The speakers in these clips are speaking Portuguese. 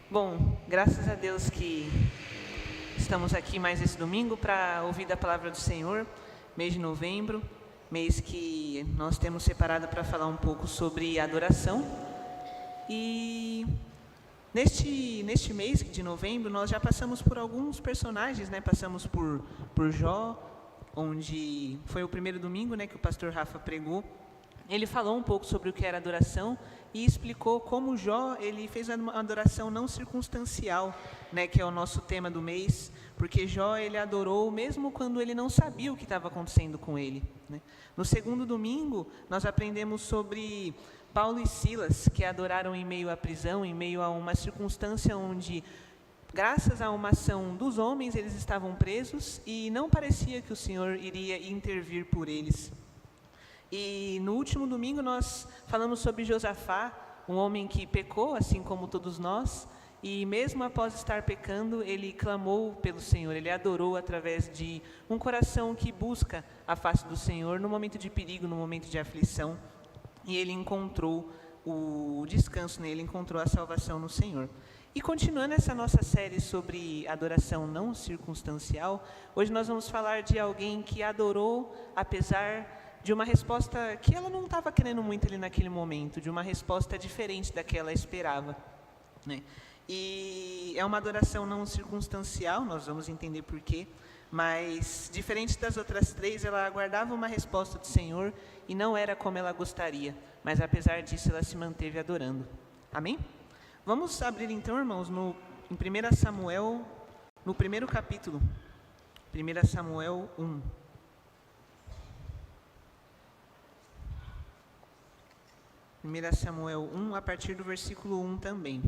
Bom, graças a Deus que estamos aqui mais esse domingo para ouvir da palavra do Senhor, mês de novembro, mês que nós temos separado para falar um pouco sobre adoração. E neste mês de novembro nós já passamos por alguns personagens, né? Passamos por Jó, onde foi o primeiro domingo, né, que o pastor Rafa pregou. Ele falou um pouco sobre o que era adoração e explicou como Jó ele fez uma adoração não circunstancial, né, que é o nosso tema do mês, porque Jó ele adorou mesmo quando ele não sabia o que estava acontecendo com ele, né? No segundo domingo, nós aprendemos sobre Paulo e Silas, que adoraram em meio à prisão, em meio a uma circunstância onde, graças a uma ação dos homens, eles estavam presos e não parecia que o Senhor iria intervir por eles. E no último domingo nós falamos sobre Josafá, um homem que pecou, assim como todos nós, e mesmo após estar pecando, ele clamou pelo Senhor, ele adorou através de um coração que busca a face do Senhor no momento de perigo, no momento de aflição, e ele encontrou o descanso nele, encontrou a salvação no Senhor. E continuando essa nossa série sobre adoração não circunstancial, hoje nós vamos falar de alguém que adorou apesar de uma resposta que ela não estava querendo muito ali naquele momento, de uma resposta diferente da que ela esperava, né? E é uma adoração não circunstancial, nós vamos entender por quê, mas diferente das outras três, ela aguardava uma resposta do Senhor e não era como ela gostaria, mas apesar disso ela se manteve adorando. Amém? Vamos abrir então, irmãos, em 1 Samuel, no primeiro capítulo, 1 Samuel 1. 1 Samuel 1, a partir do versículo 1 também.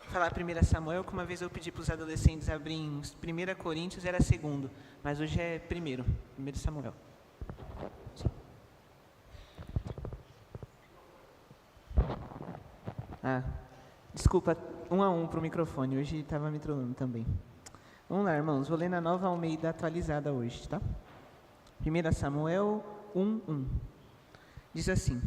Vou falar 1 Samuel, que uma vez eu pedi para os adolescentes abrirem 1 Coríntios, era segundo, mas hoje é 1 Samuel. Desculpa, 1 a 1 para o microfone, hoje estava me trolando também. Vamos lá, irmãos, vou ler na Nova Almeida atualizada hoje, tá? 1 Samuel 1:1. Diz assim: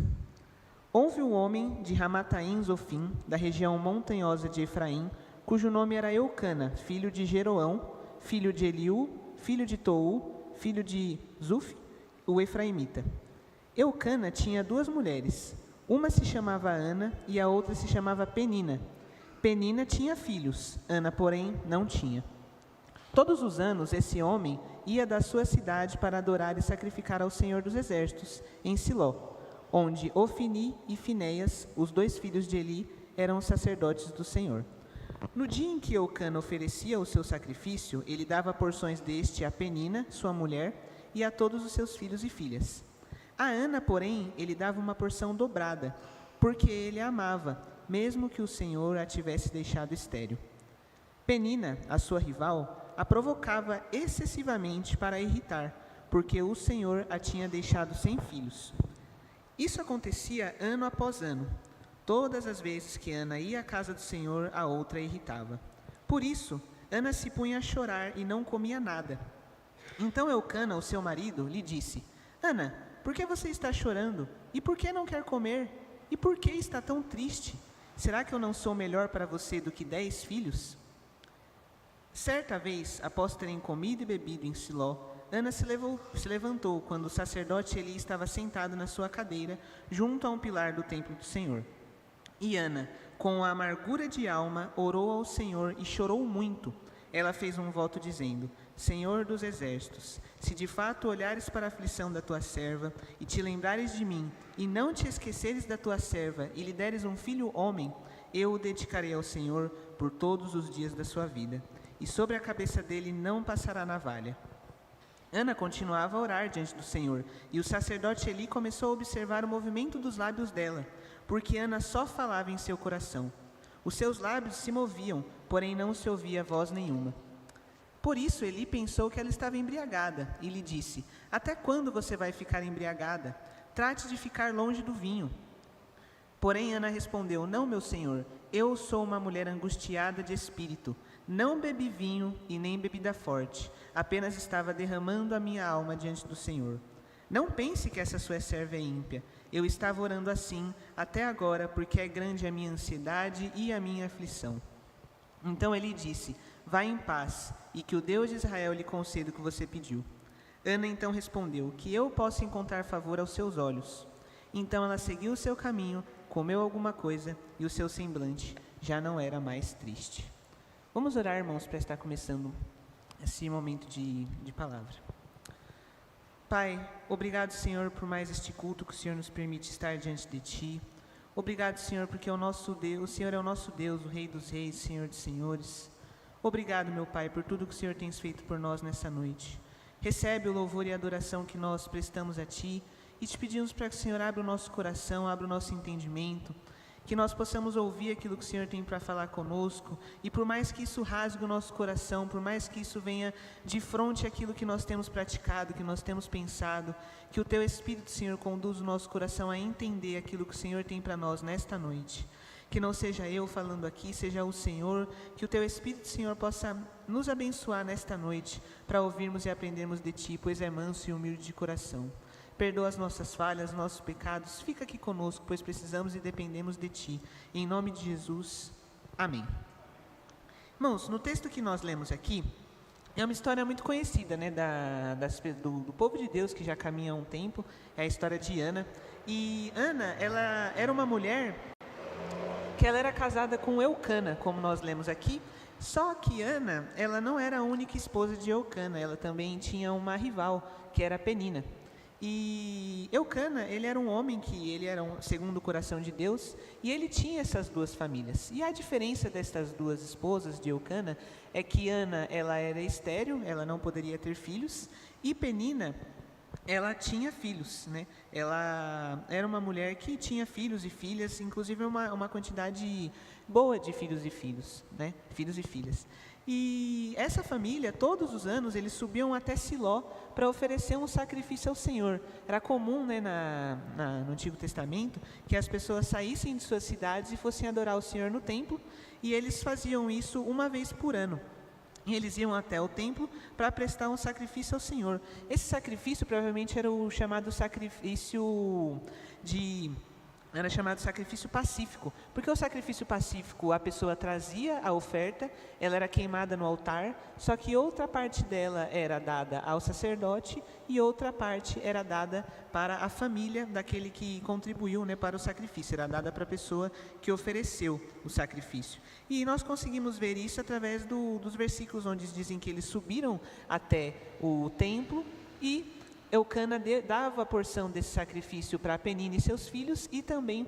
Houve um homem de Ramataim Zofim, da região montanhosa de Efraim, cujo nome era Eucana, filho de Jeroão, filho de Eliú, filho de Tou, filho de Zuf, o efraimita. Eucana tinha duas mulheres, uma se chamava Ana e a outra se chamava Penina. Penina tinha filhos, Ana, porém, não tinha. Todos os anos, esse homem ia da sua cidade para adorar e sacrificar ao Senhor dos Exércitos, em Siló, onde Ofni e Finéias, os dois filhos de Eli, eram os sacerdotes do Senhor. No dia em que Eucana oferecia o seu sacrifício, ele dava porções deste a Penina, sua mulher, e a todos os seus filhos e filhas. A Ana, porém, ele dava uma porção dobrada, porque ele a amava, mesmo que o Senhor a tivesse deixado estéril. Penina, a sua rival, a provocava excessivamente para a irritar, porque o Senhor a tinha deixado sem filhos. Isso acontecia ano após ano. Todas as vezes que Ana ia à casa do Senhor, a outra a irritava. Por isso, Ana se punha a chorar e não comia nada. Então Eucana, o seu marido, lhe disse: Ana, por que você está chorando? E por que não quer comer? E por que está tão triste? Será que eu não sou melhor para você do que 10 filhos? Certa vez, após terem comido e bebido em Siló, Ana se levantou quando o sacerdote Eli estava sentado na sua cadeira, junto a um pilar do templo do Senhor. E Ana, com a amargura de alma, orou ao Senhor e chorou muito. Ela fez um voto dizendo: Senhor dos exércitos, se de fato olhares para a aflição da tua serva, e te lembrares de mim, e não te esqueceres da tua serva, e lhe deres um filho homem, eu o dedicarei ao Senhor por todos os dias da sua vida. E sobre a cabeça dele não passará navalha. Ana continuava a orar diante do Senhor, e o sacerdote Eli começou a observar o movimento dos lábios dela, porque Ana só falava em seu coração. Os seus lábios se moviam, porém não se ouvia voz nenhuma. Por isso Eli pensou que ela estava embriagada, e lhe disse: Até quando você vai ficar embriagada? Trate de ficar longe do vinho. Porém Ana respondeu: Não, meu senhor, eu sou uma mulher angustiada de espírito. Não bebi vinho e nem bebida forte, apenas estava derramando a minha alma diante do Senhor. Não pense que essa sua serva é ímpia. Eu estava orando assim até agora, porque é grande a minha ansiedade e a minha aflição. Então ele disse: vá em paz, e que o Deus de Israel lhe conceda o que você pediu. Ana então respondeu: que eu possa encontrar favor aos seus olhos. Então ela seguiu o seu caminho, comeu alguma coisa, e o seu semblante já não era mais triste. Vamos orar, irmãos, para estar começando esse momento de palavra. Pai, obrigado, Senhor, por mais este culto que o Senhor nos permite estar diante de Ti. Obrigado, Senhor, porque o nosso Deus, o Senhor é o nosso Deus, o Rei dos Reis, Senhor dos Senhores. Obrigado, meu Pai, por tudo que o Senhor tem feito por nós nessa noite. Recebe o louvor e a adoração que nós prestamos a Ti e te pedimos para que o Senhor abra o nosso coração, abra o nosso entendimento, que nós possamos ouvir aquilo que o Senhor tem para falar conosco, e por mais que isso rasgue o nosso coração, por mais que isso venha de frente àquilo que nós temos praticado, que nós temos pensado, que o Teu Espírito, Senhor, conduza o nosso coração a entender aquilo que o Senhor tem para nós nesta noite. Que não seja eu falando aqui, seja o Senhor, que o Teu Espírito, Senhor, possa nos abençoar nesta noite, para ouvirmos e aprendermos de Ti, pois é manso e humilde de coração. Perdoa as nossas falhas, nossos pecados, fica aqui conosco, pois precisamos e dependemos de Ti. Em nome de Jesus, amém. Irmãos, no texto que nós lemos aqui, é uma história muito conhecida, né, do povo de Deus que já caminha há um tempo, é a história de Ana. E Ana, ela era uma mulher que ela era casada com Eucana, como nós lemos aqui, só que Ana, ela não era a única esposa de Eucana, ela também tinha uma rival, que era Penina. E Eucana, ele era um homem que ele era segundo o coração de Deus, e ele tinha essas duas famílias. E a diferença destas duas esposas de Eucana é que Ana, ela era estéril, ela não poderia ter filhos, e Penina, ela tinha filhos, né? Ela era uma mulher que tinha filhos e filhas, inclusive uma quantidade boa de filhos e filhos, né? Filhos e filhas. E essa família, todos os anos, eles subiam até Siló para oferecer um sacrifício ao Senhor. Era comum, né, no Antigo Testamento, que as pessoas saíssem de suas cidades e fossem adorar o Senhor no templo, e eles faziam isso uma vez por ano. E eles iam até o templo para prestar um sacrifício ao Senhor. Esse sacrifício provavelmente era o chamado sacrifício era chamado sacrifício pacífico, porque o sacrifício pacífico, a pessoa trazia a oferta, ela era queimada no altar, só que outra parte dela era dada ao sacerdote e outra parte era dada para a família daquele que contribuiu, né, para o sacrifício, era dada para a pessoa que ofereceu o sacrifício. E nós conseguimos ver isso através dos versículos onde dizem que eles subiram até o templo e Eucana dava a porção desse sacrifício para Penina e seus filhos e também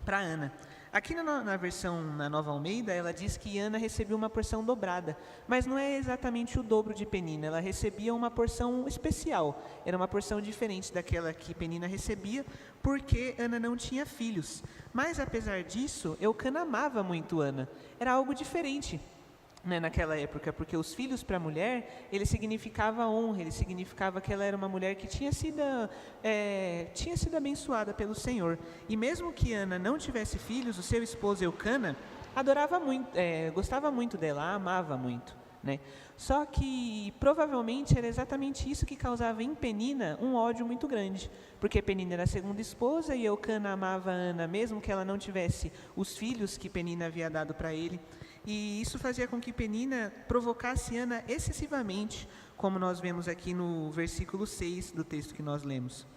para Ana. Aqui na versão na Nova Almeida, ela diz que Ana recebeu uma porção dobrada, mas não é exatamente o dobro de Penina, ela recebia uma porção especial, era uma porção diferente daquela que Penina recebia, porque Ana não tinha filhos. Mas apesar disso, Eucana amava muito Ana, era algo diferente, né, naquela época, porque os filhos para a mulher, ele significava honra, ele significava que ela era uma mulher que tinha sido abençoada pelo Senhor. E mesmo que Ana não tivesse filhos, o seu esposo Eucana adorava muito, gostava muito dela, a amava muito, né? Só que provavelmente era exatamente isso que causava em Penina um ódio muito grande, porque Penina era a segunda esposa e Eucana amava Ana, mesmo que ela não tivesse os filhos que Penina havia dado para ele. E isso fazia com que Penina provocasse Ana excessivamente, como nós vemos aqui no versículo 6 do texto que nós lemos.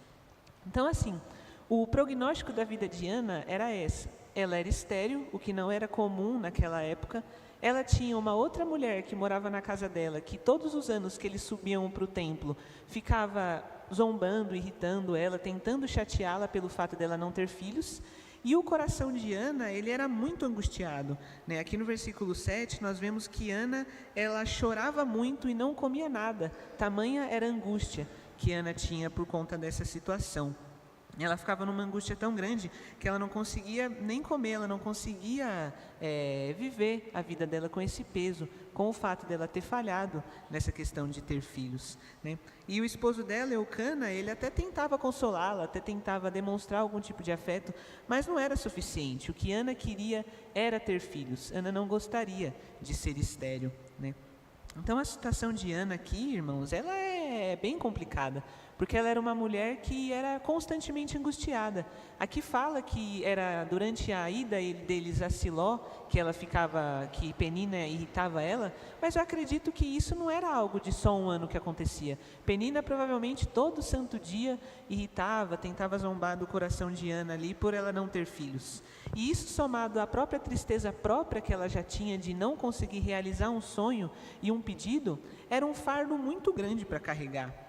Então, assim, o prognóstico da vida de Ana era essa. Ela era estéril, o que não era comum naquela época. Ela tinha uma outra mulher que morava na casa dela, que todos os anos que eles subiam para o templo, ficava zombando, irritando ela, tentando chateá-la pelo fato dela não ter filhos. E o coração de Ana, ele era muito angustiado, né? Aqui no versículo 7, nós vemos que Ana, ela chorava muito e não comia nada. Tamanha era a angústia que Ana tinha por conta dessa situação. Ela ficava numa angústia tão grande que ela não conseguia nem comer, ela não conseguia viver a vida dela com esse peso, com o fato dela ter falhado nessa questão de ter filhos, né? E o esposo dela, Eucana, ele até tentava consolá-la, até tentava demonstrar algum tipo de afeto, mas não era suficiente. O que Ana queria era ter filhos. Ana não gostaria de ser estéril, né? Então a situação de Ana aqui, irmãos, ela é bem complicada, porque ela era uma mulher que era constantemente angustiada. Aqui fala que era durante a ida deles a Siló, que Penina irritava ela, mas eu acredito que isso não era algo de só um ano que acontecia. Penina provavelmente todo santo dia irritava, tentava zombar do coração de Ana ali por ela não ter filhos. E isso somado à própria tristeza própria que ela já tinha de não conseguir realizar um sonho e um pedido, era um fardo muito grande para carregar.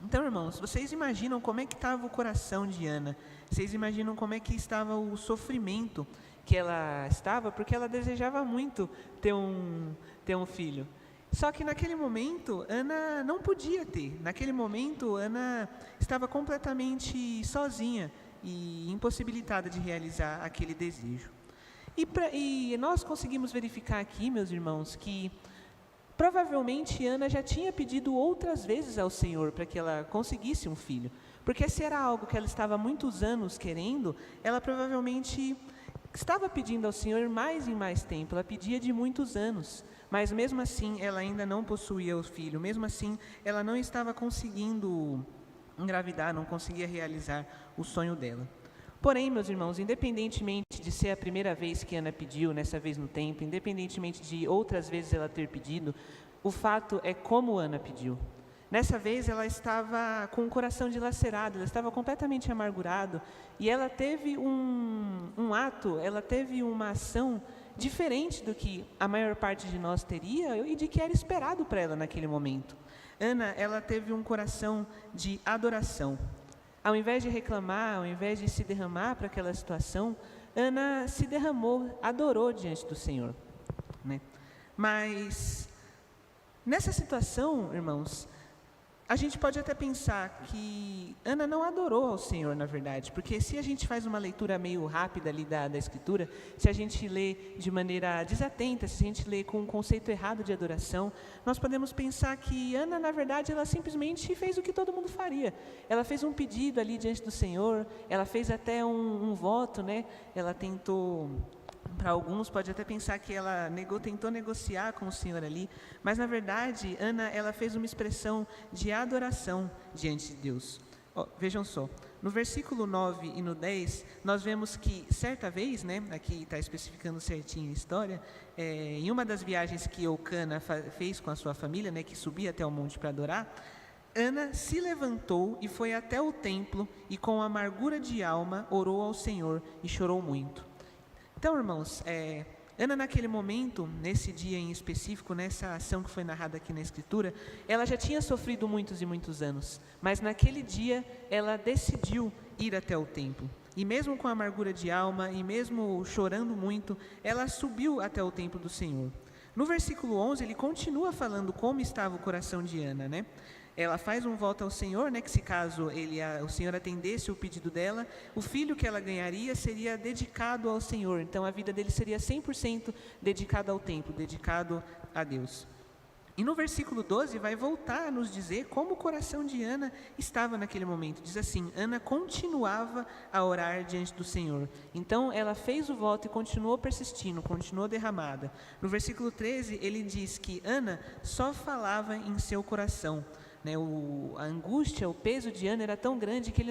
Então, irmãos, vocês imaginam como é que estava o coração de Ana? Vocês imaginam como é que estava o sofrimento que ela estava, porque ela desejava muito ter um filho. Só que naquele momento, Ana não podia ter. Naquele momento, Ana estava completamente sozinha e impossibilitada de realizar aquele desejo. E nós conseguimos verificar aqui, meus irmãos, que provavelmente Ana já tinha pedido outras vezes ao Senhor para que ela conseguisse um filho. Porque se era algo que ela estava há muitos anos querendo, ela provavelmente estava pedindo ao Senhor mais e mais tempo. Ela pedia de muitos anos. Mas mesmo assim, ela ainda não possuía o filho. Mesmo assim, ela não estava conseguindo engravidar, não conseguia realizar o sonho dela. Porém, meus irmãos, independentemente de ser a primeira vez que Ana pediu, nessa vez no templo, independentemente de outras vezes ela ter pedido, o fato é como Ana pediu. Nessa vez ela estava com o coração dilacerado, ela estava completamente amargurado, e ela teve ela teve uma ação diferente do que a maior parte de nós teria e de que era esperado para ela naquele momento. Ana, ela teve um coração de adoração. Ao invés de reclamar, ao invés de se derramar para aquela situação, Ana se derramou, adorou diante do Senhor, né? Mas nessa situação, irmãos, a gente pode até pensar que Ana não adorou ao Senhor, na verdade, porque se a gente faz uma leitura meio rápida ali da Escritura, se a gente lê de maneira desatenta, se a gente lê com um conceito errado de adoração, nós podemos pensar que Ana, na verdade, ela simplesmente fez o que todo mundo faria. Ela fez um pedido ali diante do Senhor, ela fez até um voto, né? Ela tentou... Para alguns pode até pensar que ela tentou negociar com o Senhor ali, mas na verdade, Ana, ela fez uma expressão de adoração diante de Deus. Vejam só, no versículo 9 e no 10, nós vemos que certa vez, né, aqui está especificando certinho a história, em uma das viagens que Eucana fez com a sua família, né, que subia até o monte para adorar, Ana se levantou e foi até o templo e com amargura de alma orou ao Senhor e chorou muito. Então, irmãos, Ana naquele momento, nesse dia em específico, nessa ação que foi narrada aqui na Escritura, ela já tinha sofrido muitos e muitos anos, mas naquele dia ela decidiu ir até o templo. E mesmo com amargura de alma, e mesmo chorando muito, ela subiu até o templo do Senhor. No versículo 11, ele continua falando como estava o coração de Ana, né? Ela faz um voto ao Senhor, né, que se caso o Senhor atendesse o pedido dela, o filho que ela ganharia seria dedicado ao Senhor. Então a vida dele seria 100% dedicada ao templo, dedicado a Deus. E no versículo 12 vai voltar a nos dizer como o coração de Ana estava naquele momento. Diz assim: Ana continuava a orar diante do Senhor. Então ela fez o voto e continuou persistindo, continuou derramada. No versículo 13 ele diz que Ana só falava em seu coração. Né, a angústia, o peso de Ana era tão grande que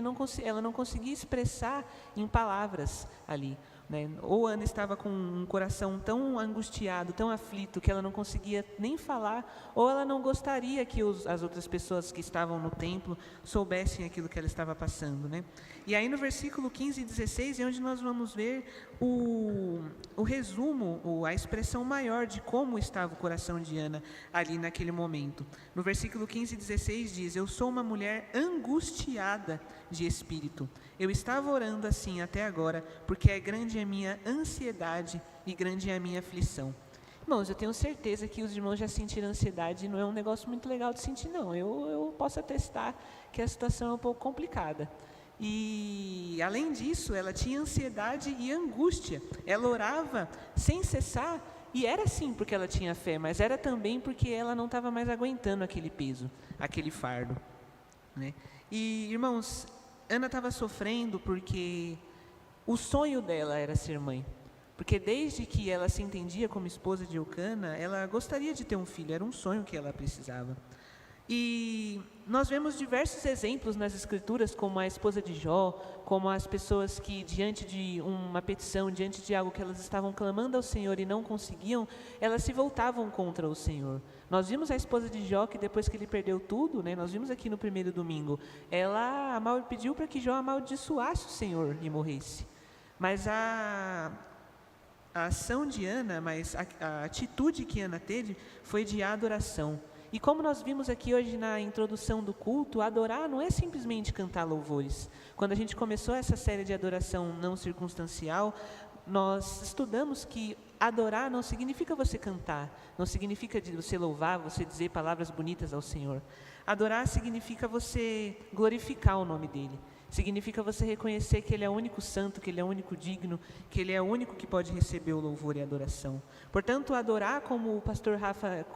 ela não conseguia expressar em palavras ali. Né? Ou Ana estava com um coração tão angustiado, tão aflito, que ela não conseguia nem falar, ou ela não gostaria que as outras pessoas que estavam no templo soubessem aquilo que ela estava passando. Né? E aí no versículo 15 e 16 é onde nós vamos ver o resumo, a expressão maior de como estava o coração de Ana ali naquele momento. No versículo 15 e 16 diz: eu sou uma mulher angustiada de espírito. Eu estava orando assim até agora, porque é grande a minha ansiedade e grande a minha aflição. Irmãos, eu tenho certeza que os irmãos já sentiram ansiedade, não é um negócio muito legal de sentir, não. Eu posso atestar que a situação é um pouco complicada. E, além disso, ela tinha ansiedade e angústia. Ela orava sem cessar, e era sim porque ela tinha fé, mas era também porque ela não estava mais aguentando aquele peso, aquele fardo. Né? E, irmãos, Ana estava sofrendo porque o sonho dela era ser mãe. Porque desde que ela se entendia como esposa de Eucana, ela gostaria de ter um filho, era um sonho que ela precisava. E nós vemos diversos exemplos nas Escrituras, como a esposa de Jó, como as pessoas que diante de uma petição, diante de algo que elas estavam clamando ao Senhor e não conseguiam, elas se voltavam contra o Senhor. Nós vimos a esposa de Jó que depois que ele perdeu tudo, né, nós vimos aqui no primeiro domingo, ela pediu para que Jó amaldiçoasse o Senhor e morresse. Mas a ação de Ana, a atitude que Ana teve foi de adoração. E como nós vimos aqui hoje na introdução do culto, adorar não é simplesmente cantar louvores. Quando a gente começou essa série de adoração não circunstancial, nós estudamos que adorar não significa você cantar, não significa você louvar, você dizer palavras bonitas ao Senhor. Adorar significa você glorificar o nome dEle. Significa você reconhecer que Ele é o único santo, que Ele é o único digno, que Ele é o único que pode receber o louvor e a adoração. Portanto, adorar, como o pastor Rafa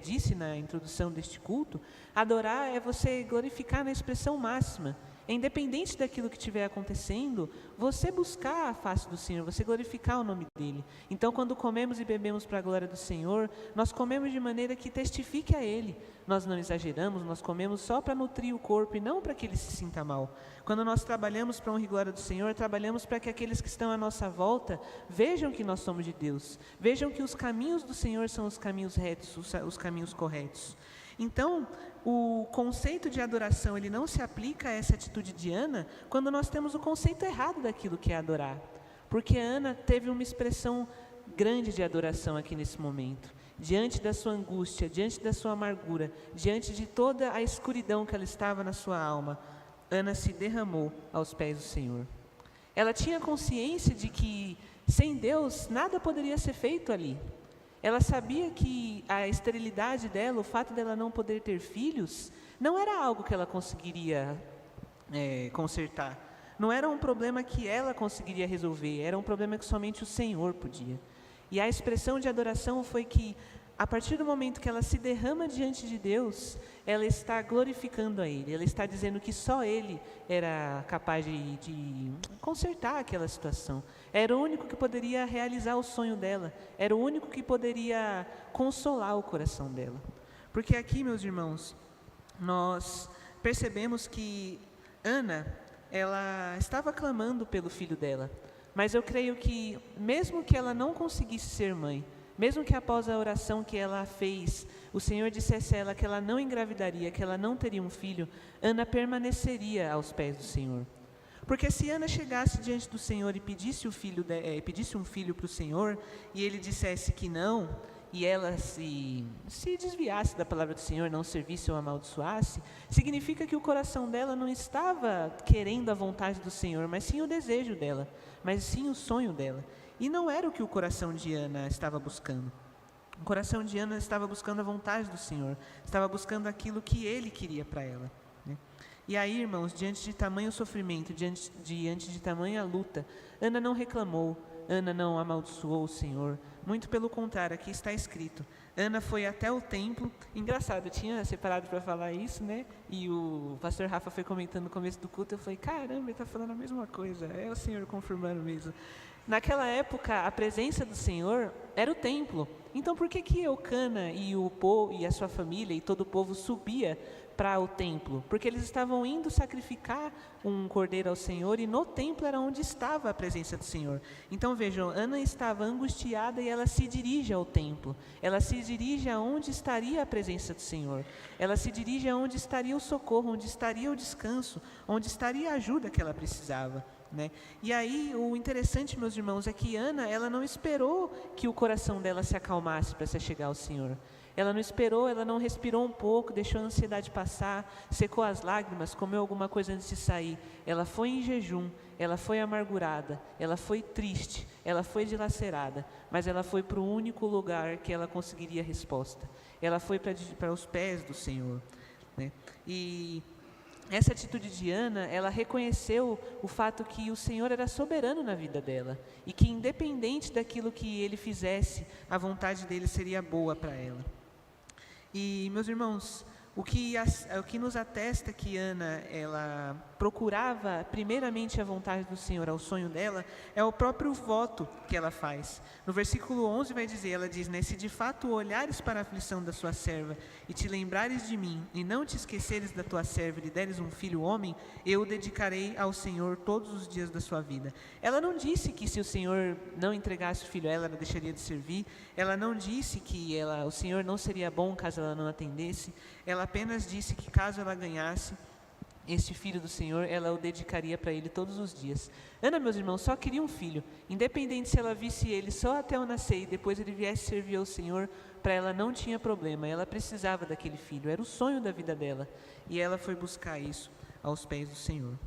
disse na introdução deste culto, adorar é você glorificar na expressão máxima. Independente daquilo que estiver acontecendo, você buscar a face do Senhor, você glorificar o nome dEle. Então, quando comemos e bebemos para a glória do Senhor, nós comemos de maneira que testifique a Ele. Nós não exageramos, nós comemos só para nutrir o corpo e não para que ele se sinta mal. Quando nós trabalhamos para a honra e glória do Senhor, trabalhamos para que aqueles que estão à nossa volta vejam que nós somos de Deus, vejam que os caminhos do Senhor são os caminhos retos, os caminhos corretos. Então, o conceito de adoração, ele não se aplica a essa atitude de Ana quando nós temos o conceito errado daquilo que é adorar. Porque Ana teve uma expressão grande de adoração aqui nesse momento. Diante da sua angústia, diante da sua amargura, diante de toda a escuridão que ela estava na sua alma, Ana se derramou aos pés do Senhor. Ela tinha consciência de que sem Deus nada poderia ser feito ali. Ela sabia que a esterilidade dela, o fato dela não poder ter filhos, não era algo que ela conseguiria consertar. Não era um problema que ela conseguiria resolver, era um problema que somente o Senhor podia. E a expressão de adoração foi que, a partir do momento que ela se derrama diante de Deus, ela está glorificando a Ele, ela está dizendo que só Ele era capaz de consertar aquela situação. Era o único que poderia realizar o sonho dela, era o único que poderia consolar o coração dela. Porque aqui, meus irmãos, nós percebemos que Ana, ela estava clamando pelo filho dela, mas eu creio que, mesmo que ela não conseguisse ser mãe, mesmo que após a oração que ela fez, o Senhor dissesse a ela que ela não engravidaria, que ela não teria um filho, Ana permaneceria aos pés do Senhor. Porque se Ana chegasse diante do Senhor e pedisse um filho para o Senhor, e ele dissesse que não, e ela se desviasse da palavra do Senhor, não servisse ou amaldiçoasse, significa que o coração dela não estava querendo a vontade do Senhor, mas sim o desejo dela, mas sim o sonho dela. E não era o que o coração de Ana estava buscando. O coração de Ana estava buscando a vontade do Senhor, estava buscando aquilo que Ele queria para ela, né? E aí, irmãos, diante de tamanho sofrimento, diante de tamanha luta, Ana não reclamou, Ana não amaldiçoou o Senhor, muito pelo contrário, aqui está escrito, Ana foi até o templo. Engraçado, eu tinha separado para falar isso, né? E o pastor Rafa foi comentando no começo do culto, eu falei, caramba, ele está falando a mesma coisa, é o Senhor confirmando mesmo. Naquela época, a presença do Senhor era o templo. Então, por que Eucana e o povo e a sua família e todo o povo subia para o templo? Porque eles estavam indo sacrificar um cordeiro ao Senhor e no templo era onde estava a presença do Senhor. Então, vejam, Ana estava angustiada e ela se dirige ao templo. Ela se dirige aonde estaria a presença do Senhor. Ela se dirige aonde estaria o socorro, onde estaria o descanso, onde estaria a ajuda que ela precisava, né? E aí, o interessante, meus irmãos, é que Ana, ela não esperou que o coração dela se acalmasse para se chegar ao Senhor. Ela não esperou, ela não respirou um pouco, deixou a ansiedade passar, secou as lágrimas, comeu alguma coisa antes de sair. Ela foi em jejum, ela foi amargurada, ela foi triste, ela foi dilacerada, mas ela foi para o único lugar que ela conseguiria resposta. Ela foi para os pés do Senhor, né? E essa atitude de Ana, ela reconheceu o fato que o Senhor era soberano na vida dela e que, independente daquilo que Ele fizesse, a vontade dele seria boa para ela. E, meus irmãos, O que nos atesta que Ana, ela procurava primeiramente a vontade do Senhor, ao sonho dela, é o próprio voto que ela faz. No versículo 11 vai dizer, ela diz, né, se de fato olhares para a aflição da sua serva e te lembrares de mim e não te esqueceres da tua serva e lhe deres um filho homem, eu o dedicarei ao Senhor todos os dias da sua vida. Ela não disse que se o Senhor não entregasse o filho a ela deixaria de servir. Ela não disse que o Senhor não seria bom caso ela não atendesse. Ela apenas disse que caso ela ganhasse este filho do Senhor, ela o dedicaria para ele todos os dias. Ana, meus irmãos, só queria um filho. Independente se ela visse ele só até o nascer e depois ele viesse servir ao Senhor, para ela não tinha problema. Ela precisava daquele filho, era o sonho da vida dela. E ela foi buscar isso aos pés do Senhor.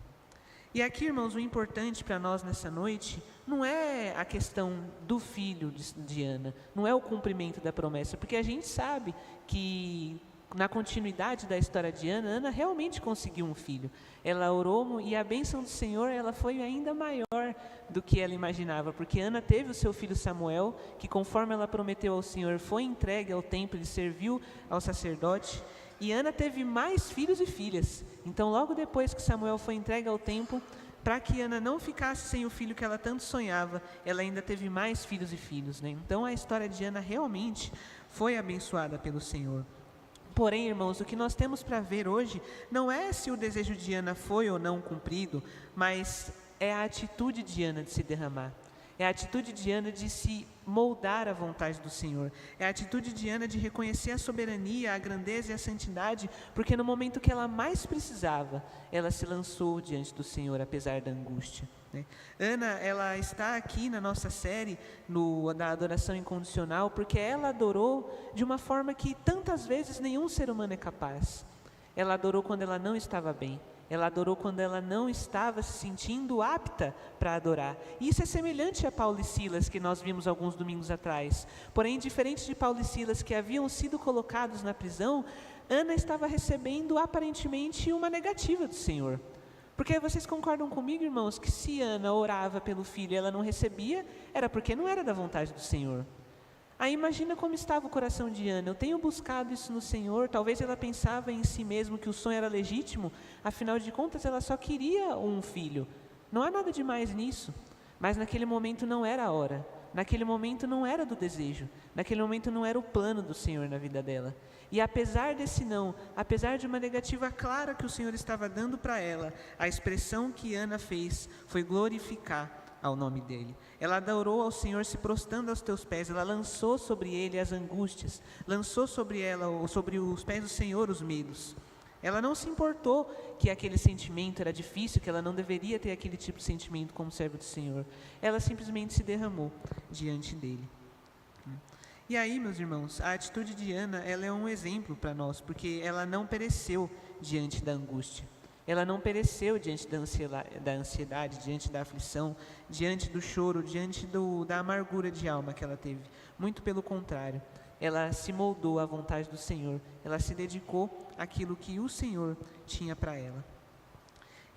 E aqui, irmãos, o importante para nós nessa noite não é a questão do filho de Ana, não é o cumprimento da promessa, porque a gente sabe que na continuidade da história de Ana, Ana realmente conseguiu um filho. Ela orou e a bênção do Senhor, ela foi ainda maior do que ela imaginava, porque Ana teve o seu filho Samuel, que conforme ela prometeu ao Senhor, foi entregue ao templo e serviu ao sacerdote. E Ana teve mais filhos e filhas. Então, logo depois que Samuel foi entregue ao templo, para que Ana não ficasse sem o filho que ela tanto sonhava, ela ainda teve mais filhos e filhos, né? Então, a história de Ana realmente foi abençoada pelo Senhor. Porém, irmãos, o que nós temos para ver hoje não é se o desejo de Ana foi ou não cumprido, mas é a atitude de Ana de se derramar. É a atitude de Ana de se moldar à vontade do Senhor. É a atitude de Ana de reconhecer a soberania, a grandeza e a santidade, porque no momento que ela mais precisava, ela se lançou diante do Senhor, apesar da angústia. Ana, ela está aqui na nossa série da adoração incondicional, porque ela adorou de uma forma que tantas vezes nenhum ser humano é capaz. Ela adorou quando ela não estava bem. Ela adorou quando ela não estava se sentindo apta para adorar. E isso é semelhante a Paulo e Silas, que nós vimos alguns domingos atrás. Porém, diferente de Paulo e Silas, que haviam sido colocados na prisão, Ana estava recebendo aparentemente uma negativa do Senhor. Porque vocês concordam comigo, irmãos, que se Ana orava pelo filho e ela não recebia, era porque não era da vontade do Senhor. Aí imagina como estava o coração de Ana. Eu tenho buscado isso no Senhor. Talvez ela pensava em si mesma que o sonho era legítimo. Afinal de contas, ela só queria um filho. Não há nada demais nisso. Mas naquele momento não era a hora. Naquele momento não era do desejo. Naquele momento não era o plano do Senhor na vida dela. E apesar desse não, apesar de uma negativa clara que o Senhor estava dando para ela, a expressão que Ana fez foi glorificar ao nome dele. Ela adorou ao Senhor se prostrando aos teus pés. Ela lançou sobre ele as angústias, lançou sobre os pés do Senhor os medos. Ela não se importou que aquele sentimento era difícil, que ela não deveria ter aquele tipo de sentimento como servo do Senhor. Ela simplesmente se derramou diante dele. E aí, meus irmãos, a atitude de Ana, ela é um exemplo para nós, porque ela não pereceu diante da angústia. Ela não pereceu diante da ansiedade, diante da aflição, diante do choro, diante da amargura de alma que ela teve. Muito pelo contrário, ela se moldou à vontade do Senhor. Ela se dedicou àquilo que o Senhor tinha para ela.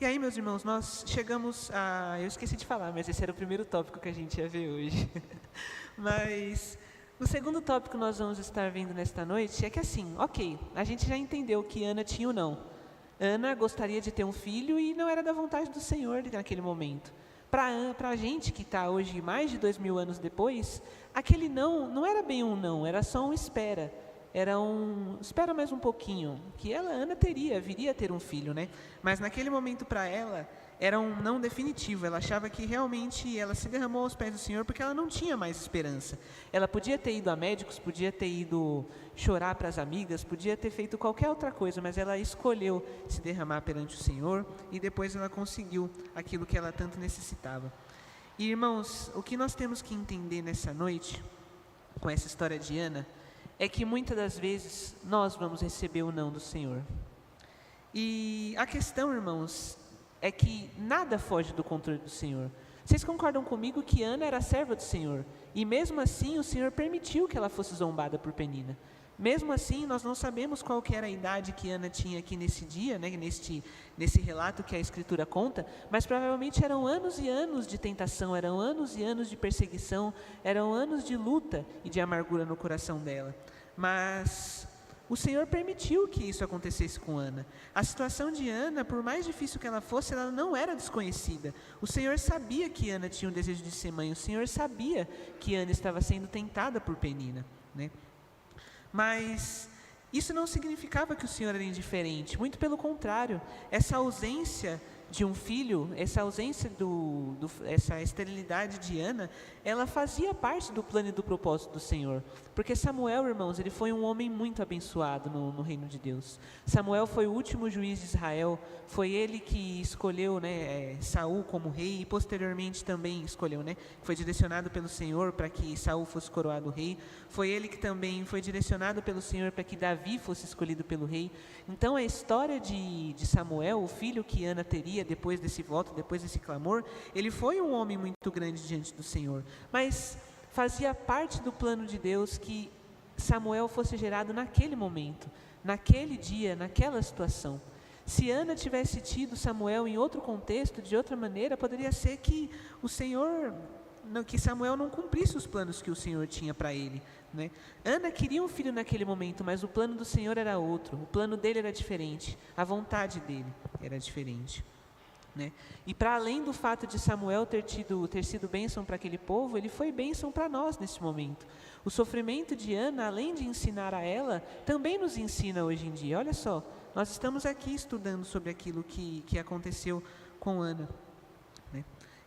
E aí, meus irmãos, nós chegamos a... Eu esqueci de falar, mas esse era o primeiro tópico que a gente ia ver hoje. Mas o segundo tópico que nós vamos estar vendo nesta noite é que assim, ok, a gente já entendeu que Ana tinha o não. Ana gostaria de ter um filho e não era da vontade do Senhor naquele momento. Para a gente que está hoje, mais de 2000 anos depois, aquele não era bem um não, era só um espera. Era espera mais um pouquinho, que Ana viria a ter um filho, né? Mas naquele momento para ela, era um não definitivo. Ela achava que realmente ela se derramou aos pés do Senhor porque ela não tinha mais esperança. Ela podia ter ido a médicos, podia ter ido chorar para as amigas, podia ter feito qualquer outra coisa, mas ela escolheu se derramar perante o Senhor e depois ela conseguiu aquilo que ela tanto necessitava. E irmãos, o que nós temos que entender nessa noite, com essa história de Ana, é que muitas das vezes nós vamos receber o não do Senhor. E a questão, irmãos, é que nada foge do controle do Senhor. Vocês concordam comigo que Ana era serva do Senhor? E mesmo assim o Senhor permitiu que ela fosse zombada por Penina. Mesmo assim, nós não sabemos qual que era a idade que Ana tinha aqui nesse dia, né, nesse relato que a Escritura conta, mas provavelmente eram anos e anos de tentação, eram anos e anos de perseguição, eram anos de luta e de amargura no coração dela. Mas o Senhor permitiu que isso acontecesse com Ana. A situação de Ana, por mais difícil que ela fosse, ela não era desconhecida. O Senhor sabia que Ana tinha um desejo de ser mãe, o Senhor sabia que Ana estava sendo tentada por Penina, né? Mas isso não significava que o Senhor era indiferente, muito pelo contrário. Essa ausência de um filho, essa ausência essa esterilidade de Ana, ela fazia parte do plano e do propósito do Senhor. Porque Samuel, irmãos, ele foi um homem muito abençoado no reino de Deus. Samuel foi o último juiz de Israel, foi ele que escolheu, né, Saul como rei, e posteriormente também escolheu, né, foi direcionado pelo Senhor para que Saul fosse coroado rei. Foi ele que também foi direcionado pelo Senhor para que Davi fosse escolhido pelo rei. Então a história de Samuel, o filho que Ana teria depois desse voto, depois desse clamor, ele foi um homem muito grande diante do Senhor. Mas fazia parte do plano de Deus que Samuel fosse gerado naquele momento, naquele dia, naquela situação. Se Ana tivesse tido Samuel em outro contexto, de outra maneira, poderia ser que que Samuel não cumprisse os planos que o Senhor tinha para ele, né? Ana queria um filho naquele momento, mas o plano do Senhor era outro, o plano dele era diferente, a vontade dele era diferente, né? E para além do fato de Samuel ter sido bênção para aquele povo, ele foi bênção para nós nesse momento. O sofrimento de Ana, além de ensinar a ela, também nos ensina hoje em dia. Olha só, nós estamos aqui estudando sobre aquilo que aconteceu com Ana, né?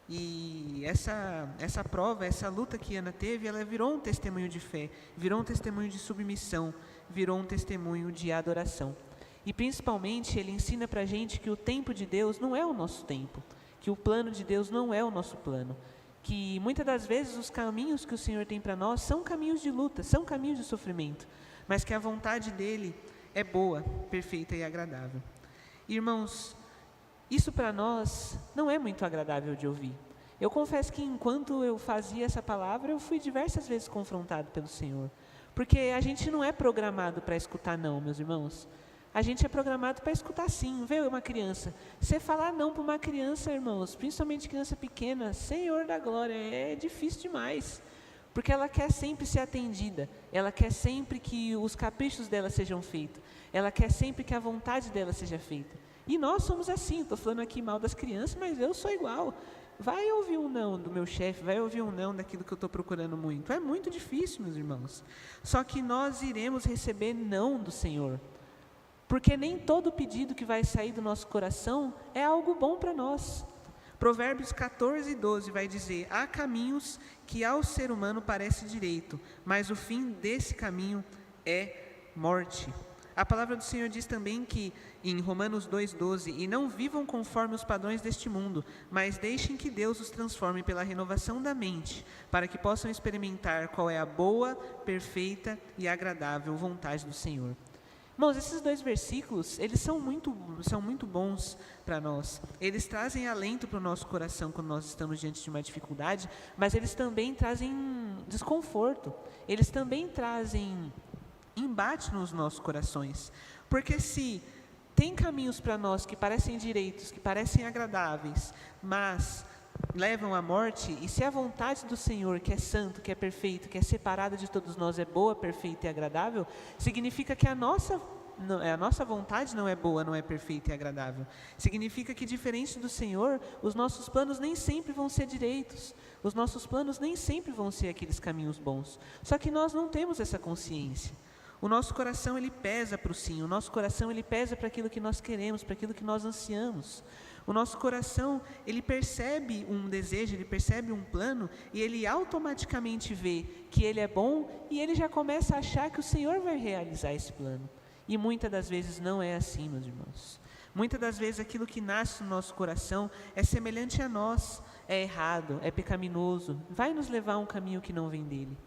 E essa prova, essa luta que Ana teve, ela virou um testemunho de fé, virou um testemunho de submissão, virou um testemunho de adoração. E principalmente ele ensina para a gente que o tempo de Deus não é o nosso tempo, que o plano de Deus não é o nosso plano, que muitas das vezes os caminhos que o Senhor tem para nós são caminhos de luta, são caminhos de sofrimento, mas que a vontade dele é boa, perfeita e agradável. Irmãos, isso para nós não é muito agradável de ouvir. Eu confesso que enquanto eu fazia essa palavra, eu fui diversas vezes confrontado pelo Senhor, porque a gente não é programado para escutar não, meus irmãos. A gente é programado para escutar sim. Vê uma criança, você falar não para uma criança, irmãos, principalmente criança pequena, Senhor da glória, é difícil demais, porque ela quer sempre ser atendida, ela quer sempre que os caprichos dela sejam feitos, ela quer sempre que a vontade dela seja feita. E nós somos assim, estou falando aqui mal das crianças, mas eu sou igual. Vai ouvir um não do meu chefe, vai ouvir um não daquilo que eu estou procurando muito. É muito difícil, meus irmãos. Só que nós iremos receber não do Senhor, porque nem todo pedido que vai sair do nosso coração é algo bom para nós. Provérbios 14:12 vai dizer: há caminhos que ao ser humano parece direito, mas o fim desse caminho é morte. A palavra do Senhor diz também que, em Romanos 2:12, e não vivam conforme os padrões deste mundo, mas deixem que Deus os transforme pela renovação da mente, para que possam experimentar qual é a boa, perfeita e agradável vontade do Senhor. Irmãos, esses dois versículos, eles são muito bons para nós. Eles trazem alento para o nosso coração quando nós estamos diante de uma dificuldade, mas eles também trazem desconforto, eles também trazem embate nos nossos corações, porque se tem caminhos para nós que parecem direitos, que parecem agradáveis, mas levam à morte, e se a vontade do Senhor, que é santo, que é perfeito, que é separada de todos nós, é boa, perfeita e agradável, significa que a nossa vontade não é boa, não é perfeita e agradável. Significa que, diferente do Senhor, os nossos planos nem sempre vão ser direitos, os nossos planos nem sempre vão ser aqueles caminhos bons, só que nós não temos essa consciência. O nosso coração, ele pesa para o sim, o nosso coração, ele pesa para aquilo que nós queremos, para aquilo que nós ansiamos. O nosso coração, ele percebe um desejo, ele percebe um plano, e ele automaticamente vê que ele é bom, e ele já começa a achar que o Senhor vai realizar esse plano. E muitas das vezes não é assim, meus irmãos. Muitas das vezes aquilo que nasce no nosso coração é semelhante a nós, é errado, é pecaminoso, vai nos levar a um caminho que não vem dele.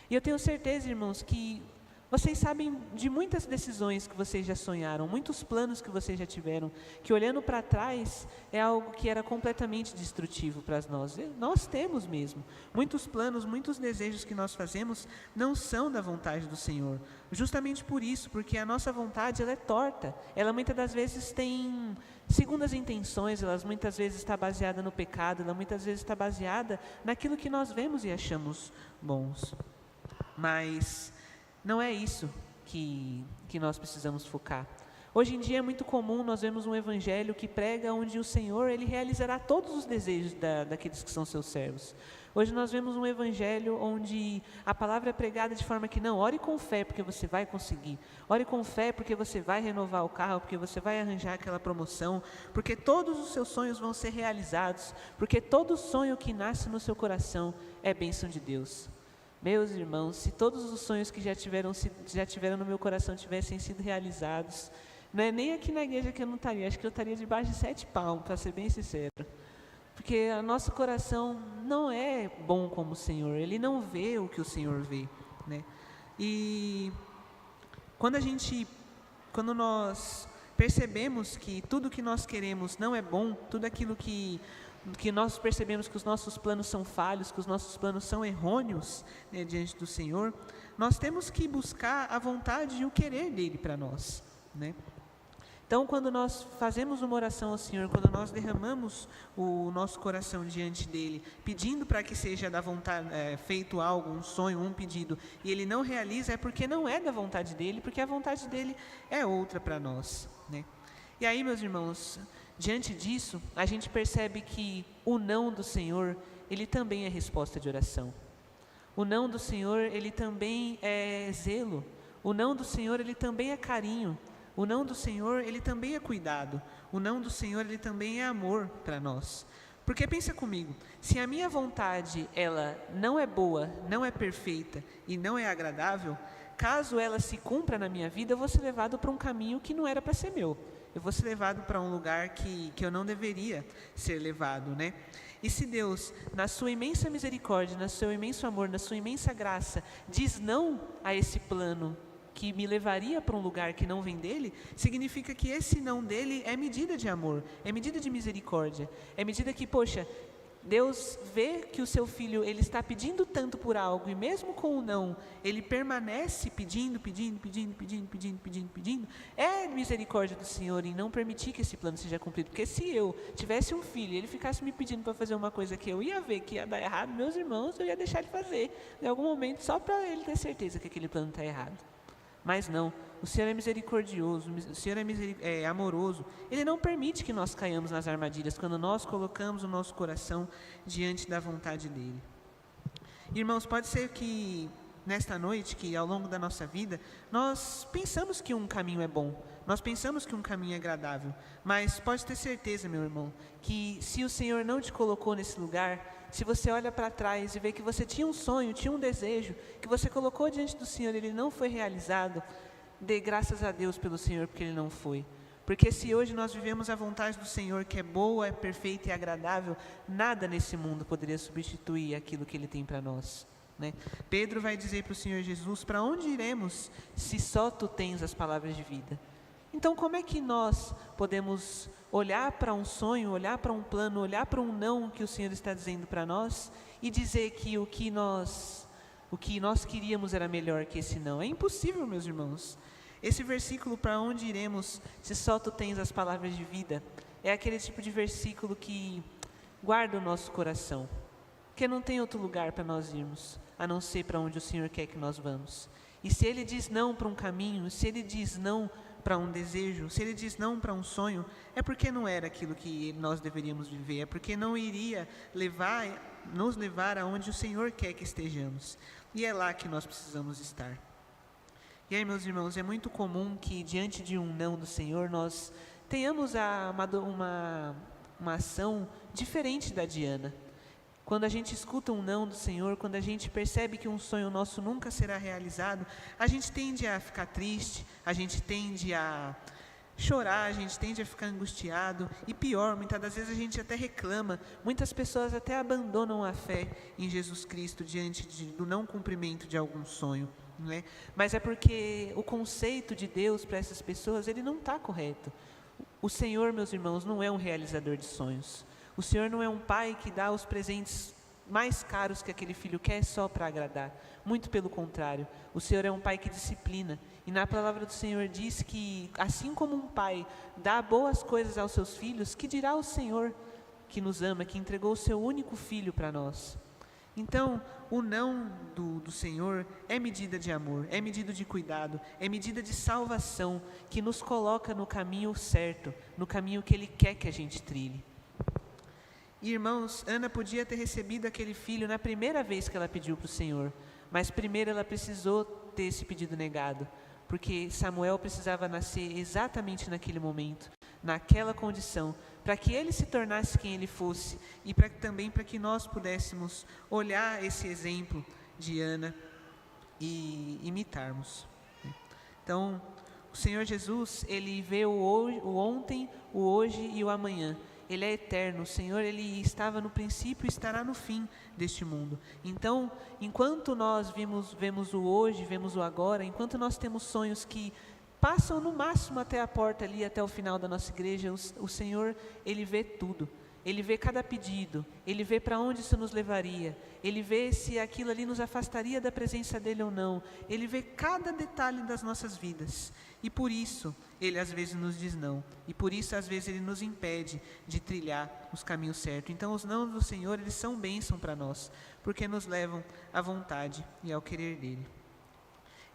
E eu tenho certeza, irmãos, que vocês sabem de muitas decisões que vocês já sonharam, muitos planos que vocês já tiveram, que olhando para trás é algo que era completamente destrutivo para nós. Nós temos mesmo. Muitos planos, muitos desejos que nós fazemos não são da vontade do Senhor. Justamente por isso, porque a nossa vontade, ela é torta. Ela muitas das vezes tem segundas intenções, ela muitas vezes está baseada no pecado, ela muitas vezes está baseada naquilo que nós vemos e achamos bons. Mas não é isso que nós precisamos focar. Hoje em dia é muito comum nós vemos um evangelho que prega onde o Senhor, Ele realizará todos os desejos daqueles que são seus servos. Hoje nós vemos um evangelho onde a palavra é pregada de forma que não, ore com fé porque você vai conseguir. Ore com fé porque você vai renovar o carro, porque você vai arranjar aquela promoção, porque todos os seus sonhos vão ser realizados, porque todo sonho que nasce no seu coração é bênção de Deus. Meus irmãos, se todos os sonhos que já tiveram no meu coração tivessem sido realizados, não é nem aqui na igreja que eu não estaria, acho que eu estaria debaixo de 7 palmos, para ser bem sincero. Porque o nosso coração não é bom como o Senhor, Ele não vê o que o Senhor vê, né? E quando nós percebemos que tudo que nós queremos não é bom, tudo aquilo que nós percebemos que os nossos planos são falhos, que os nossos planos são errôneos, né, diante do Senhor, nós temos que buscar a vontade e o querer dEle para nós, né? Então, quando nós fazemos uma oração ao Senhor, quando nós derramamos o nosso coração diante dEle, pedindo para que seja da vontade, feito algo, um sonho, um pedido, e Ele não realiza, é porque não é da vontade dEle, porque a vontade dEle é outra para nós, né? E aí, meus irmãos, diante disso, a gente percebe que o não do Senhor, Ele também é resposta de oração. O não do Senhor, Ele também é zelo. O não do Senhor, Ele também é carinho. O não do Senhor, Ele também é cuidado. O não do Senhor, Ele também é amor para nós. Porque pensa comigo, se a minha vontade, ela não é boa, não é perfeita e não é agradável, caso ela se cumpra na minha vida, eu vou ser levado para um caminho que não era para ser meu. Eu vou ser levado para um lugar que eu não deveria ser levado, né? E se Deus, na sua imensa misericórdia, no seu imenso amor, na sua imensa graça, diz não a esse plano que me levaria para um lugar que não vem dele, significa que esse não dele é medida de amor, é medida de misericórdia, é medida que, poxa, Deus vê que o seu filho, ele está pedindo tanto por algo, e mesmo com o não, ele permanece pedindo, é misericórdia do Senhor em não permitir que esse plano seja cumprido, porque se eu tivesse um filho, e ele ficasse me pedindo para fazer uma coisa que eu ia ver que ia dar errado, meus irmãos, eu ia deixar ele fazer, em algum momento, só para ele ter certeza que aquele plano está errado. Mas não, o Senhor é misericordioso, o Senhor é amoroso. Ele não permite que nós caiamos nas armadilhas quando nós colocamos o nosso coração diante da vontade dEle. Irmãos, pode ser que nesta noite, que ao longo da nossa vida, nós pensamos que um caminho é bom, nós pensamos que um caminho é agradável, mas pode ter certeza, meu irmão, que se o Senhor não te colocou nesse lugar, se você olha para trás e vê que você tinha um sonho, tinha um desejo, que você colocou diante do Senhor e ele não foi realizado, dê graças a Deus pelo Senhor, porque ele não foi. Porque se hoje nós vivemos a vontade do Senhor, que é boa, é perfeita e agradável, nada nesse mundo poderia substituir aquilo que Ele tem para nós, né? Pedro vai dizer para o Senhor Jesus, para onde iremos se só Tu tens as palavras de vida? Então, como é que nós podemos olhar para um sonho, olhar para um plano, olhar para um não que o Senhor está dizendo para nós e dizer que o que nós queríamos era melhor que esse não? É impossível, meus irmãos. Esse versículo, para onde iremos se só Tu tens as palavras de vida, é aquele tipo de versículo que guarda o nosso coração, porque não tem outro lugar para nós irmos, a não ser para onde o Senhor quer que nós vamos. E se Ele diz não para um caminho, se Ele diz não para um desejo, se Ele diz não para um sonho, é porque não era aquilo que nós deveríamos viver, é porque não iria nos levar aonde o Senhor quer que estejamos, e é lá que nós precisamos estar. E aí, meus irmãos, é muito comum que diante de um não do Senhor, nós tenhamos uma ação diferente da Diana. Quando a gente escuta um não do Senhor, quando a gente percebe que um sonho nosso nunca será realizado, a gente tende a ficar triste, a gente tende a chorar, a gente tende a ficar angustiado, e pior, muitas das vezes a gente até reclama, muitas pessoas até abandonam a fé em Jesus Cristo diante do não cumprimento de algum sonho, não é? Mas é porque o conceito de Deus para essas pessoas, ele não está correto. O Senhor, meus irmãos, não é um realizador de sonhos. O Senhor não é um pai que dá os presentes mais caros que aquele filho quer só para agradar. Muito pelo contrário, o Senhor é um pai que disciplina. E na palavra do Senhor diz que, assim como um pai dá boas coisas aos seus filhos, que dirá o Senhor que nos ama, que entregou o seu único filho para nós. Então, o não do Senhor é medida de amor, é medida de cuidado, é medida de salvação, que nos coloca no caminho certo, no caminho que Ele quer que a gente trilhe. Irmãos, Ana podia ter recebido aquele filho na primeira vez que ela pediu para o Senhor, mas primeiro ela precisou ter esse pedido negado, porque Samuel precisava nascer exatamente naquele momento, naquela condição, para que ele se tornasse quem ele fosse e também para que nós pudéssemos olhar esse exemplo de Ana e imitarmos. Então, o Senhor Jesus, Ele vê o ontem, o hoje e o amanhã. Ele é eterno, o Senhor, Ele estava no princípio e estará no fim deste mundo. Então, enquanto nós vemos o hoje, vemos o agora, enquanto nós temos sonhos que passam no máximo até a porta ali, até o final da nossa igreja, o Senhor, Ele vê tudo. Ele vê cada pedido, Ele vê para onde isso nos levaria, Ele vê se aquilo ali nos afastaria da presença dEle ou não, Ele vê cada detalhe das nossas vidas, e por isso Ele às vezes nos diz não, e por isso às vezes Ele nos impede de trilhar os caminhos certos. Então os não do Senhor, eles são bênção para nós, porque nos levam à vontade e ao querer dEle.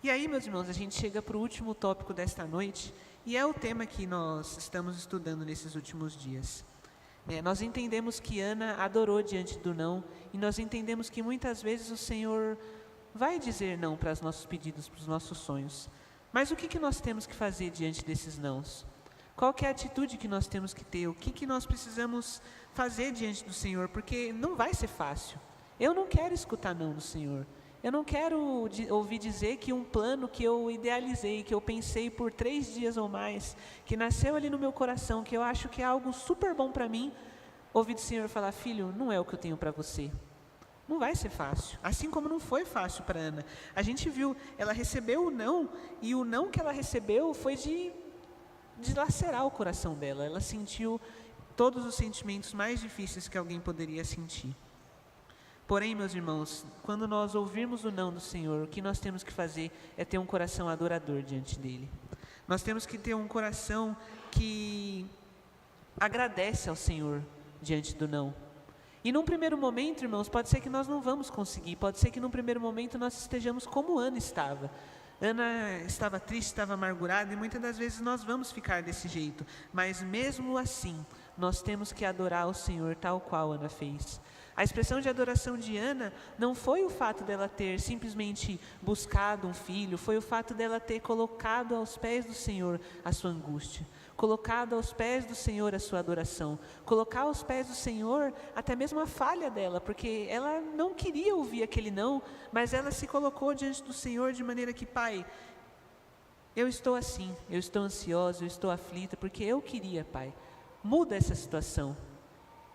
E aí, meus irmãos, a gente chega para o último tópico desta noite, e é o tema que nós estamos estudando nesses últimos dias. Nós entendemos que Ana adorou diante do não, e nós entendemos que muitas vezes o Senhor vai dizer não para os nossos pedidos, para os nossos sonhos. Mas o que nós temos que fazer diante desses nãos? Qual que é a atitude que nós temos que ter? O que nós precisamos fazer diante do Senhor? Porque não vai ser fácil. Eu não quero escutar não do Senhor. Eu não quero ouvir dizer que um plano que eu idealizei, que eu pensei por 3 dias ou mais, que nasceu ali no meu coração, que eu acho que é algo super bom para mim, ouvir do Senhor falar: filho, não é o que eu tenho para você. Não vai ser fácil, assim como não foi fácil para Ana. A gente viu, ela recebeu o não, e o não que ela recebeu foi de dilacerar o coração dela. Ela sentiu todos os sentimentos mais difíceis que alguém poderia sentir. Porém, meus irmãos, quando nós ouvirmos o não do Senhor, o que nós temos que fazer é ter um coração adorador diante dEle. Nós temos que ter um coração que agradece ao Senhor diante do não. E num primeiro momento, irmãos, pode ser que nós não vamos conseguir, pode ser que num primeiro momento nós estejamos como Ana estava. Ana estava triste, estava amargurada, e muitas das vezes nós vamos ficar desse jeito. Mas mesmo assim, nós temos que adorar o Senhor tal qual Ana fez. A expressão de adoração de Ana não foi o fato dela ter simplesmente buscado um filho, foi o fato dela ter colocado aos pés do Senhor a sua angústia, colocado aos pés do Senhor a sua adoração, colocar aos pés do Senhor até mesmo a falha dela, porque ela não queria ouvir aquele não, mas ela se colocou diante do Senhor de maneira que: Pai, eu estou assim, eu estou ansiosa, eu estou aflita, porque eu queria, Pai, muda essa situação.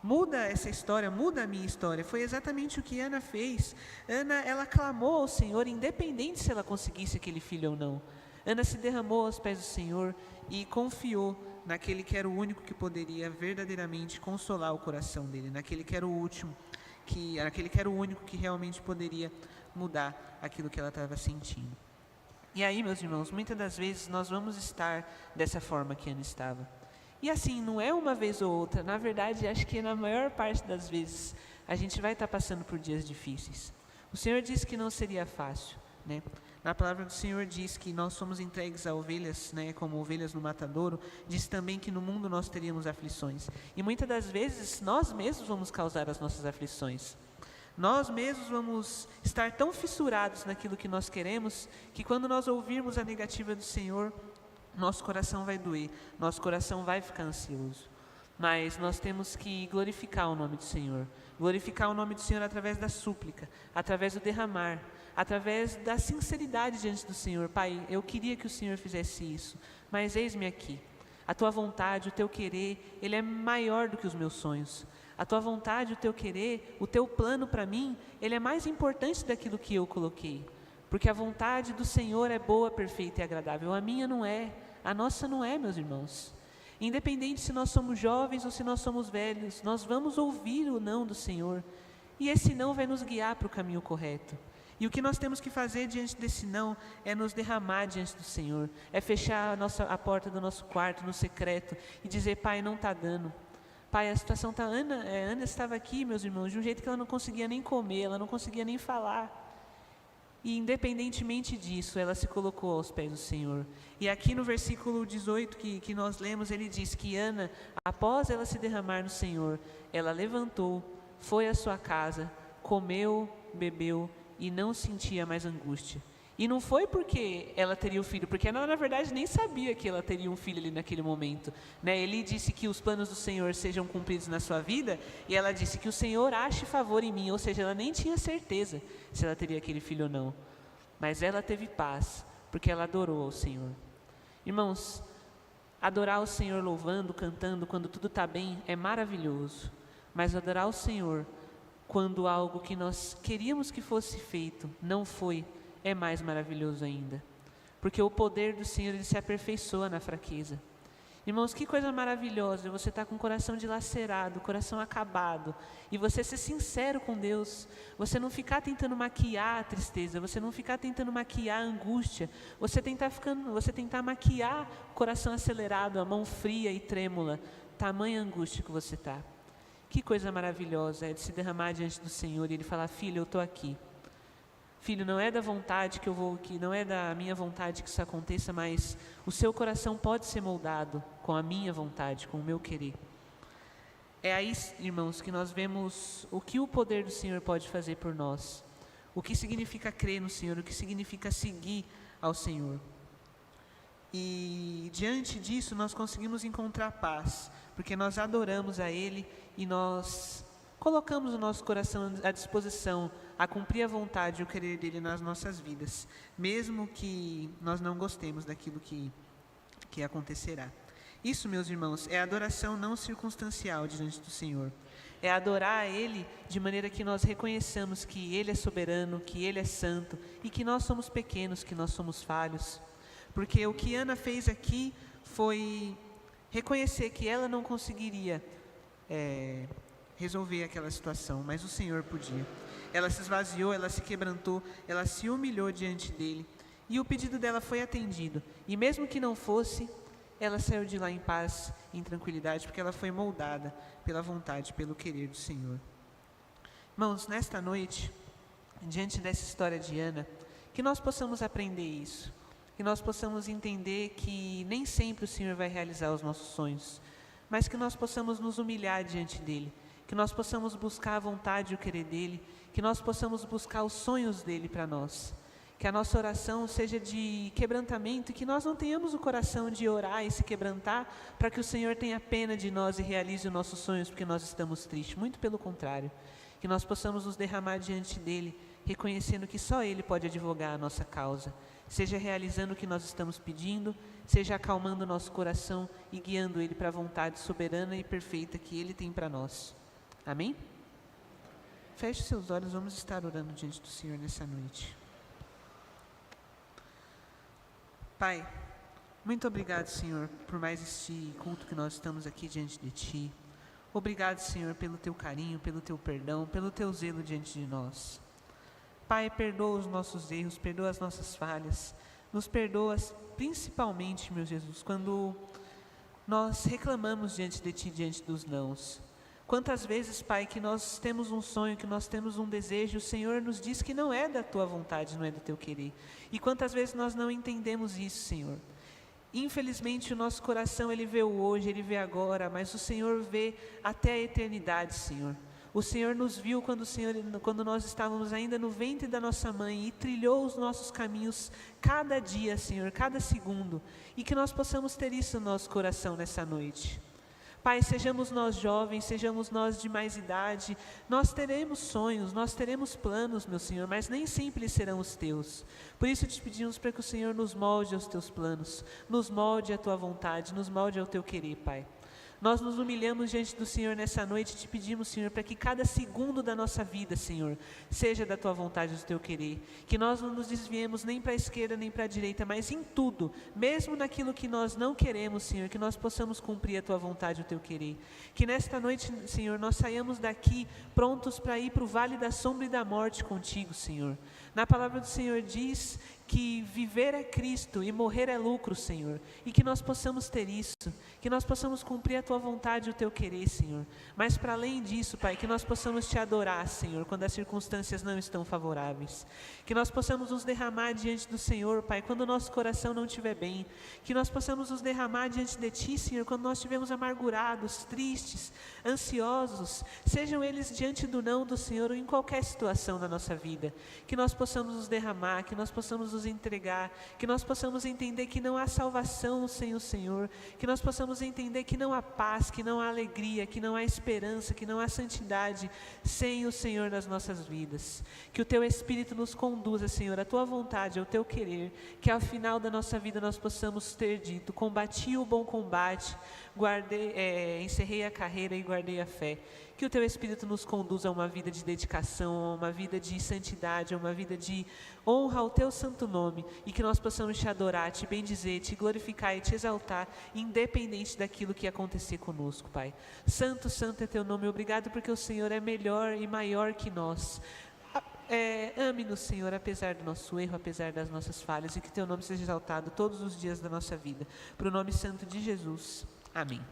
Muda essa história, muda a minha história. Foi exatamente o que Ana fez. Ana, ela clamou ao Senhor, independente se ela conseguisse aquele filho ou não. Ana se derramou aos pés do Senhor e confiou naquele que era o único que poderia verdadeiramente consolar o coração dele, naquele que era o último, naquele que era o único que realmente poderia mudar aquilo que ela estava sentindo. E aí, meus irmãos, muitas das vezes nós vamos estar dessa forma que Ana estava. E assim, não é uma vez ou outra, na verdade, acho que na maior parte das vezes, a gente vai estar passando por dias difíceis. O Senhor disse que não seria fácil, né? Na palavra do Senhor diz que nós somos entregues a ovelhas, né, como ovelhas no matadouro. Diz também que no mundo nós teríamos aflições. E muitas das vezes, nós mesmos vamos causar as nossas aflições. Nós mesmos vamos estar tão fissurados naquilo que nós queremos, que quando nós ouvirmos a negativa do Senhor, nosso coração vai doer, nosso coração vai ficar ansioso. Mas nós temos que glorificar o nome do Senhor. Glorificar o nome do Senhor através da súplica, através do derramar, através da sinceridade diante do Senhor. Pai, eu queria que o Senhor fizesse isso, mas eis-me aqui. A Tua vontade, o Teu querer, Ele é maior do que os meus sonhos. A Tua vontade, o Teu querer, o Teu plano para mim, Ele é mais importante daquilo que eu coloquei. Porque a vontade do Senhor é boa, perfeita e agradável. A minha não é. A nossa não é, meus irmãos. Independente se nós somos jovens ou se nós somos velhos, nós vamos ouvir o não do Senhor. E esse não vai nos guiar para o caminho correto. E o que nós temos que fazer diante desse não é nos derramar diante do Senhor. É fechar a porta do nosso quarto no secreto e dizer: Pai, não está dando. Pai, a situação está... Ana estava aqui, meus irmãos, de um jeito que ela não conseguia nem comer, ela não conseguia nem falar. E independentemente disso, ela se colocou aos pés do Senhor. E aqui no versículo 18 que nós lemos, ele diz que Ana, após ela se derramar no Senhor, ela levantou, foi à sua casa, comeu, bebeu e não sentia mais angústia. E não foi porque ela teria o filho, porque ela na verdade nem sabia que ela teria um filho ali naquele momento, né? Ele disse que os planos do Senhor sejam cumpridos na sua vida, e ela disse que o Senhor ache favor em mim, ou seja, ela nem tinha certeza se ela teria aquele filho ou não, mas ela teve paz, porque ela adorou ao Senhor. Irmãos, adorar o Senhor louvando, cantando, quando tudo está bem, é maravilhoso, mas adorar o Senhor quando algo que nós queríamos que fosse feito não foi, é mais maravilhoso ainda, porque o poder do Senhor, ele se aperfeiçoa na fraqueza. Irmãos, que coisa maravilhosa você estar com o coração dilacerado, o coração acabado, e você ser sincero com Deus, você não ficar tentando maquiar a tristeza, você não ficar tentando maquiar a angústia, você tentar maquiar o coração acelerado, a mão fria e trêmula, tamanha angústia que você está. Que coisa maravilhosa é de se derramar diante do Senhor e Ele falar: filho, eu estou aqui. Filho, não é da vontade que eu vou aqui, não é da minha vontade que isso aconteça, mas o seu coração pode ser moldado com a minha vontade, com o meu querer. É aí, irmãos, que nós vemos o que o poder do Senhor pode fazer por nós, o que significa crer no Senhor, o que significa seguir ao Senhor. E diante disso nós conseguimos encontrar paz, porque nós adoramos a Ele e nós colocamos o nosso coração à disposição a cumprir a vontade e o querer dEle nas nossas vidas, mesmo que nós não gostemos daquilo que acontecerá. Isso, meus irmãos, é adoração não circunstancial diante do Senhor. É adorar a Ele de maneira que nós reconheçamos que Ele é soberano, que Ele é santo e que nós somos pequenos, que nós somos falhos. Porque o que Ana fez aqui foi reconhecer que ela não conseguiria resolver aquela situação, mas o Senhor podia. Ela se esvaziou, ela se quebrantou, ela se humilhou diante dEle, e o pedido dela foi atendido. E mesmo que não fosse, ela saiu de lá em paz, em tranquilidade, porque ela foi moldada pela vontade, pelo querer do Senhor. Irmãos, nesta noite, diante dessa história de Ana, que nós possamos aprender isso, que nós possamos entender que nem sempre o Senhor vai realizar os nossos sonhos, mas que nós possamos nos humilhar diante dEle, que nós possamos buscar a vontade e o querer dEle, que nós possamos buscar os sonhos dEle para nós, que a nossa oração seja de quebrantamento e que nós não tenhamos o coração de orar e se quebrantar para que o Senhor tenha pena de nós e realize os nossos sonhos porque nós estamos tristes, muito pelo contrário, que nós possamos nos derramar diante dEle, reconhecendo que só Ele pode advogar a nossa causa, seja realizando o que nós estamos pedindo, seja acalmando o nosso coração e guiando Ele para a vontade soberana e perfeita que Ele tem para nós. Amém? Feche seus olhos, vamos estar orando diante do Senhor nessa noite. Pai, muito obrigado, Senhor, por mais este culto que nós estamos aqui diante de Ti. Obrigado, Senhor, pelo Teu carinho, pelo Teu perdão, pelo Teu zelo diante de nós. Pai, perdoa os nossos erros, perdoa as nossas falhas, nos perdoa principalmente, meu Jesus, quando nós reclamamos diante de Ti, diante dos nãos. Quantas vezes, Pai, que nós temos um sonho, que nós temos um desejo, o Senhor nos diz que não é da Tua vontade, não é do Teu querer. E quantas vezes nós não entendemos isso, Senhor. Infelizmente o nosso coração, ele vê o hoje, ele vê agora, mas o Senhor vê até a eternidade, Senhor. O Senhor nos viu quando nós estávamos ainda no ventre da nossa mãe e trilhou os nossos caminhos cada dia, Senhor, cada segundo. E que nós possamos ter isso no nosso coração nessa noite. Pai, sejamos nós jovens, sejamos nós de mais idade, nós teremos sonhos, nós teremos planos, meu Senhor, mas nem sempre eles serão os Teus. Por isso te pedimos para que o Senhor nos molde aos Teus planos, nos molde à Tua vontade, nos molde ao Teu querer, Pai. Nós nos humilhamos diante do Senhor nessa noite e te pedimos, Senhor, para que cada segundo da nossa vida, Senhor, seja da Tua vontade e do Teu querer. Que nós não nos desviemos nem para a esquerda nem para a direita, mas em tudo, mesmo naquilo que nós não queremos, Senhor, que nós possamos cumprir a Tua vontade e o Teu querer. Que nesta noite, Senhor, nós saiamos daqui prontos para ir para o vale da sombra e da morte contigo, Senhor. Na palavra do Senhor diz que viver é Cristo e morrer é lucro, Senhor. E que nós possamos ter isso, que nós possamos cumprir a Tua vontade e o Teu querer, Senhor. Mas para além disso, Pai, que nós possamos Te adorar, Senhor, quando as circunstâncias não estão favoráveis. Que nós possamos nos derramar diante do Senhor, Pai, quando o nosso coração não estiver bem. Que nós possamos nos derramar diante de Ti, Senhor, quando nós estivermos amargurados, tristes, ansiosos, sejam eles diante do não do Senhor ou em qualquer situação da nossa vida. Que nós possamos nos derramar, que nós possamos nos entregar, que nós possamos entender que não há salvação sem o Senhor, que nós possamos entender que não há paz, que não há alegria, que não há esperança, que não há santidade sem o Senhor nas nossas vidas. Que o Teu Espírito nos conduza, Senhor, à Tua vontade, ao Teu querer, que ao final da nossa vida nós possamos ter dito: combati o bom combate, encerrei a carreira e guardei a fé. Que o Teu Espírito nos conduza a uma vida de dedicação, a uma vida de santidade, a uma vida de honra ao Teu santo nome, e que nós possamos Te adorar, Te bendizer, Te glorificar e Te exaltar, independente daquilo que acontecer conosco, Pai. Santo, santo é Teu nome, obrigado porque o Senhor é melhor e maior que nós. Ame-nos, Senhor, apesar do nosso erro, apesar das nossas falhas, e que Teu nome seja exaltado todos os dias da nossa vida. Para o nome santo de Jesus. Amém.